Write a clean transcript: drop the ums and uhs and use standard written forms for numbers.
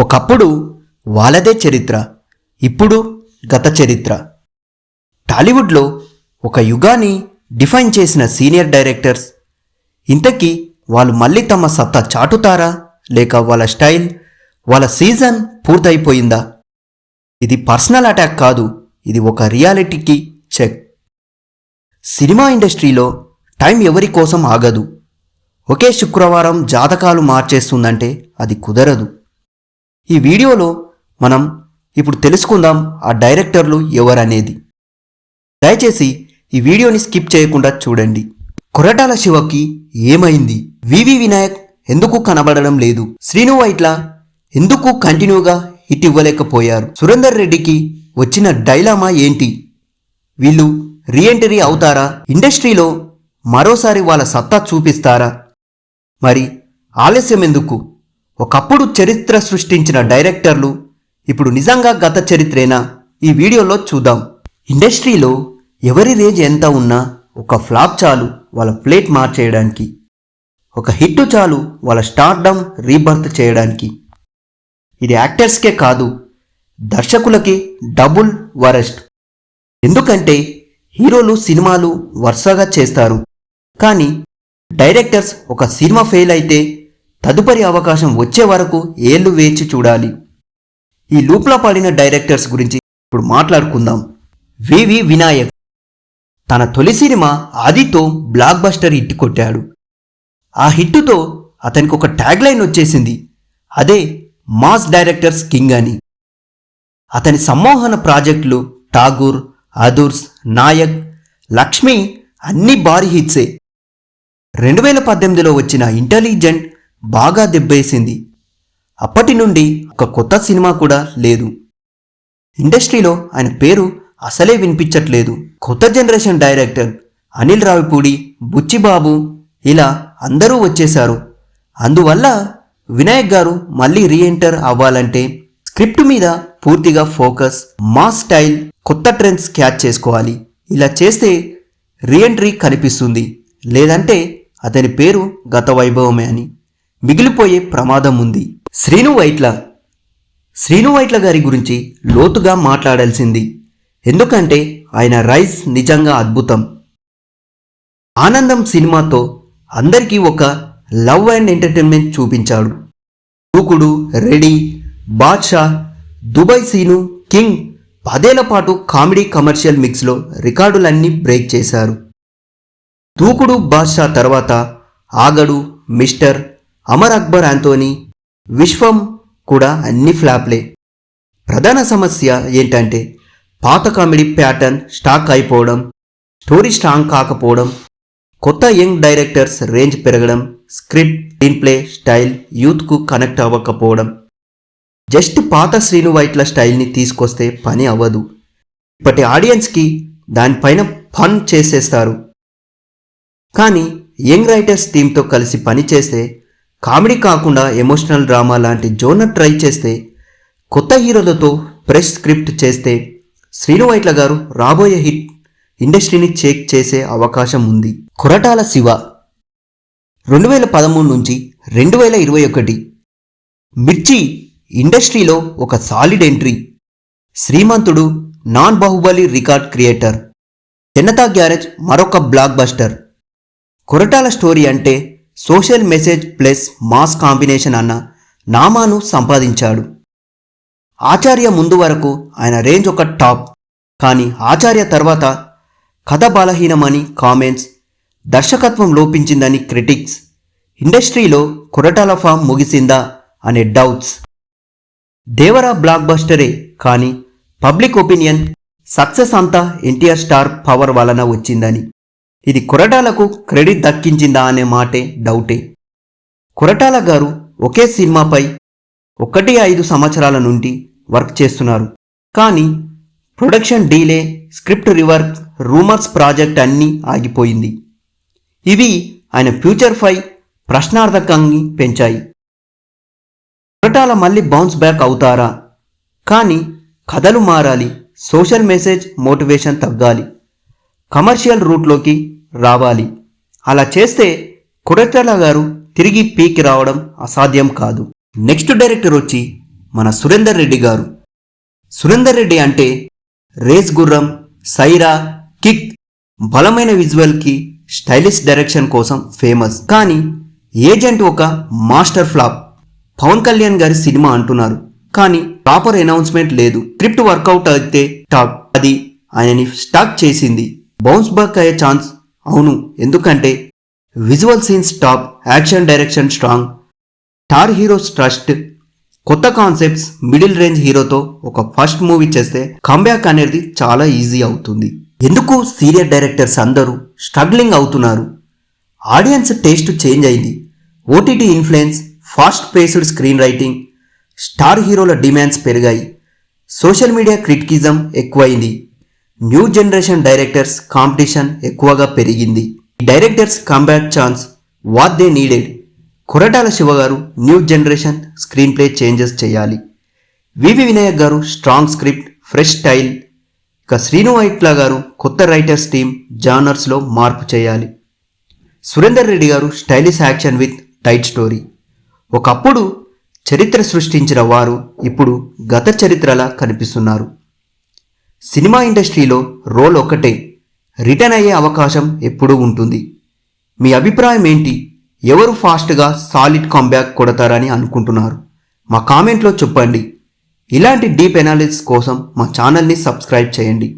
ఒకప్పుడు వాళ్ళదే చరిత్ర, ఇప్పుడు గత చరిత్ర. టాలీవుడ్లో ఒక యుగాన్ని డిఫైన్ చేసిన సీనియర్ డైరెక్టర్స్, ఇంతకీ వాళ్ళు మళ్ళీ తమ సత్తా చాటుతారా, లేక వాళ్ళ స్టైల్, వాళ్ళ సీజన్ పూర్తయిపోయిందా? ఇది పర్సనల్ అటాక్ కాదు, ఇది ఒక రియాలిటీకి చెక్. సినిమా ఇండస్ట్రీలో టైం ఎవరి కోసం ఆగదు. ఒకే శుక్రవారం జాతకాలు మార్చేస్తుందంటే అది కుదరదు. ఈ వీడియోలో మనం ఇప్పుడు తెలుసుకుందాం ఆ డైరెక్టర్లు ఎవరనేది. దయచేసి ఈ వీడియోని స్కిప్ చేయకుండా చూడండి. కొరటాల శివకి ఏమైంది? వివి వినాయక్ ఎందుకు కనబడడం లేదు? శ్రీను వైట్ల ఎందుకు కంటిన్యూగా హిట్ ఇవ్వలేకపోయారు? సురేందర్ రెడ్డికి వచ్చిన డైలామా ఏంటి? వీళ్ళు రీఎంట్రీ అవుతారా? ఇండస్ట్రీలో మరోసారి వాళ్ళ సత్తా చూపిస్తారా? మరి ఆలస్యం ఎందుకు? ఒకప్పుడు చరిత్ర సృష్టించిన డైరెక్టర్లు ఇప్పుడు నిజంగా గత చరిత్రేనా? ఈ వీడియోలో చూద్దాం. ఇండస్ట్రీలో ఎవరి రేంజ్ ఎంత ఉన్నా ఒక ఫ్లాప్ చాలు వాళ్ళ ప్లేట్ మార్చేయడానికి, ఒక హిట్ చాలు వాళ్ళ స్టార్డమ్ రీబర్త్ చేయడానికి. ఇది యాక్టర్స్కే కాదు, దర్శకులకి డబుల్ వరస్ట్. ఎందుకంటే హీరోలు సినిమాలు వరుసగా చేస్తారు, కానీ డైరెక్టర్స్ ఒక సినిమా ఫెయిల్ అయితే తదుపరి అవకాశం వచ్చే వరకు ఏళ్ళు వేచి చూడాలి. ఈ లూప్లో పడిన డైరెక్టర్స్ గురించి ఇప్పుడు మాట్లాడుకుందాం. వివి వినాయక్ తన తొలి సినిమా ఆదితో బ్లాక్ బస్టర్ హిట్ కొట్టాడు. ఆ హిట్టుతో అతనికి ఒక ట్యాగ్ లైన్ వచ్చేసింది, అదే మాస్ డైరెక్టర్స్ కింగ్ అని. అతని సమ్మోహన ప్రాజెక్టులు ఠాగూర్, అదుర్స్, నాయక్, లక్ష్మి అన్ని భారీ హిట్సే. 2018లో వచ్చిన ఇంటెలిజెంట్ బాగా దెబ్బేసింది. అప్పటి నుండి ఒక కొత్త సినిమా కూడా లేదు. ఇండస్ట్రీలో ఆయన పేరు అసలే వినిపించట్లేదు. కొత్త జనరేషన్ డైరెక్టర్ అనిల్ రావిపూడి, బుచ్చిబాబు ఇలా అందరూ వచ్చేశారు. అందువల్ల వినాయక్ గారు మళ్ళీ రీఎంటర్ అవ్వాలంటే స్క్రిప్ట్ మీద పూర్తిగా ఫోకస్, మాస్ స్టైల్, కొత్త ట్రెండ్స్ క్యాచ్ చేసుకోవాలి. ఇలా చేస్తే రీఎంట్రీ కనిపిస్తుంది. లేదంటే అతని పేరు గత వైభవమే అని మిగిలిపోయే ప్రమాదం ఉంది. శ్రీను వైట్ల గారి గురించి లోతుగా మాట్లాడాల్సింది. ఎందుకంటే ఆయన రైజ్ నిజంగా అద్భుతం. ఆనందం సినిమాతో అందరికీ ఒక లవ్ అండ్ ఎంటర్టైన్మెంట్ చూపించాడు. దూకుడు, రెడీ, బాద్షా, దుబాయ్ సీను, కింగ్ 10 ఏళ్ల పాటు కామెడీ కమర్షియల్ మిక్స్లో రికార్డులన్నీ బ్రేక్ చేశారు. దూకుడు, బాద్షా తర్వాత ఆగడు, మిస్టర్, అమర్ అక్బర్ ఆంథోనీ, విశ్వం కూడా అన్ని ఫ్లాప్లే. ప్రధాన సమస్య ఏంటంటే పాత కామెడీ ప్యాటర్న్ స్టాక్ అయిపోవడం, స్టోరీ స్ట్రాంగ్ కాకపోవడం, కొత్త యంగ్ డైరెక్టర్స్ రేంజ్ పెరగడం, స్క్రిప్ట్, స్క్రీన్ ప్లే స్టైల్ యూత్కు కనెక్ట్ అవ్వకపోవడం. జస్ట్ పాత శ్రీను వైట్ల స్టైల్ని తీసుకొస్తే పని అవ్వదు. ఇప్పటి ఆడియన్స్కి దానిపైన ఫన్ చేసేస్తారు. కానీ యంగ్ రైటర్స్ టీంతో కలిసి పనిచేస్తే, కామెడీ కాకుండా ఎమోషనల్ డ్రామా లాంటి జోనర్ ట్రై చేస్తే, కొత్త హీరోలతో ఫ్రెష్ స్క్రిప్ట్ చేస్తే శ్రీను వైట్ల గారు రాబోయే హిట్ ఇండస్ట్రీని చెక్ చేసే అవకాశం ఉంది. కొరటాల శివ 2013 నుంచి 2021 మిర్చి ఇండస్ట్రీలో ఒక solid entry. Srimanthudu non Baahubali record creator. Janatha Garage మరొక బ్లాక్ బస్టర్. కొరటాల స్టోరీ అంటే social message plus mass combination అన్న నామాను సంపాదించాడు. ఆచార్య ముందు వరకు ఆయన రేంజ్ ఒక టాప్. కానీ ఆచార్య తర్వాత కథ బలహీనమని కామెంట్స్, దర్శకత్వం లోపించిందని క్రిటిక్స్, ఇండస్ట్రీలో కొరటాల ఫామ్ ముగిసిందా అనే డౌట్స్. దేవరా బ్లాక్ బస్టరే, కానీ పబ్లిక్ ఒపీనియన్ సక్సెస్ అంతా ఎన్టీఆర్ స్టార్ పవర్ వలన వచ్చిందని. ఇది కొరటాలకు క్రెడిట్ దక్కించిందా అనే మాటే డౌటే. కొరటాల గారు ఒకే సినిమాపై 1-5 సంవత్సరాల నుండి వర్క్ చేస్తున్నారు. కానీ production delay, script రివర్క్, rumours project అన్నీ ఆగిపోయింది. ఇవి ఆయన ఫ్యూచర్పై ప్రశ్నార్థకంగా పెంచాయి. కొరటాల మళ్ళీ బౌన్స్ బ్యాక్ అవుతారా? కానీ కథలు మారాలి, సోషల్ మెసేజ్, మోటివేషన్ తగ్గాలి, కమర్షియల్ రూట్లోకి రావాలి. అలా చేస్తే కొరటాల గారు తిరిగి పీకి రావడం అసాధ్యం కాదు. నెక్స్ట్ డైరెక్టర్ వచ్చి మన సురేందర్ రెడ్డి గారు. సురేందర్ రెడ్డి అంటే రేస్ గుర్రం, సైరా, కిక్, బలమైన విజువల్కి, స్టైలిష్ డైరెక్షన్ కోసం ఫేమస్. కానీ ఏజెంట్ ఒక మాస్టర్ ఫ్లాప్. పవన్ కళ్యాణ్ గారి సినిమా అంటున్నారు, కానీ ప్రాపర్ అనౌన్స్మెంట్ లేదు. స్క్రిప్ట్ వర్కౌట్ అయితే టాక్, అది ఆయనని స్టాక్ చేసింది. బౌన్స్ బ్యాక్ అయ్యే ఛాన్స్ అవును, ఎందుకంటే visual scenes top, action direction strong, star heroes trust, కొత్త కాన్సెప్ట్స్, మిడిల్ రేంజ్ హీరోతో ఒక ఫస్ట్ మూవీ చేస్తే కంబ్యాక్ అనేది చాలా ఈజీ అవుతుంది. ఎందుకు సీనియర్ డైరెక్టర్స్ అందరూ స్ట్రగ్లింగ్ అవుతున్నారు? ఆడియన్స్ టేస్ట్ చేంజ్ అయింది. OTT influence, fast paced screen writing, star హీరోల డిమాండ్స్ పెరిగాయి. సోషల్ మీడియా క్రిటికిజం ఎక్కువైంది. న్యూ జనరేషన్ డైరెక్టర్స్ కాంపిటీషన్ ఎక్కువగా పెరిగింది. Directors comeback chance what they needed. Koratala Siva garu new generation screenplay changes చేయాలి. వివి వినాయక్ గారు స్ట్రాంగ్ స్క్రిప్ట్, ఫ్రెష్ స్టైల్. ఇక శ్రీను వైట్ల గారు కొత్త రైటర్స్ టీమ్, జానర్స్లో మార్పు చేయాలి. సురేందర్ రెడ్డి గారు stylish action with tight story. ఒకప్పుడు చరిత్ర సృష్టించిన వారు ఇప్పుడు గత చరిత్రలా కనిపిస్తున్నారు. సినిమా ఇండస్ట్రీలో రోల్ ఒకటే, రిటర్న్ అయ్యే అవకాశం ఎప్పుడూ ఉంటుంది. మీ అభిప్రాయం ఏంటి? ఎవరు ఫాస్ట్గా సాలిడ్ కంబ్యాక్ కొడతారని అనుకుంటున్నారు? మా కామెంట్లో చెప్పండి. ఇలాంటి డీప్ ఎనాలిసిస్ కోసం మా ఛానల్ని సబ్స్క్రైబ్ చేయండి.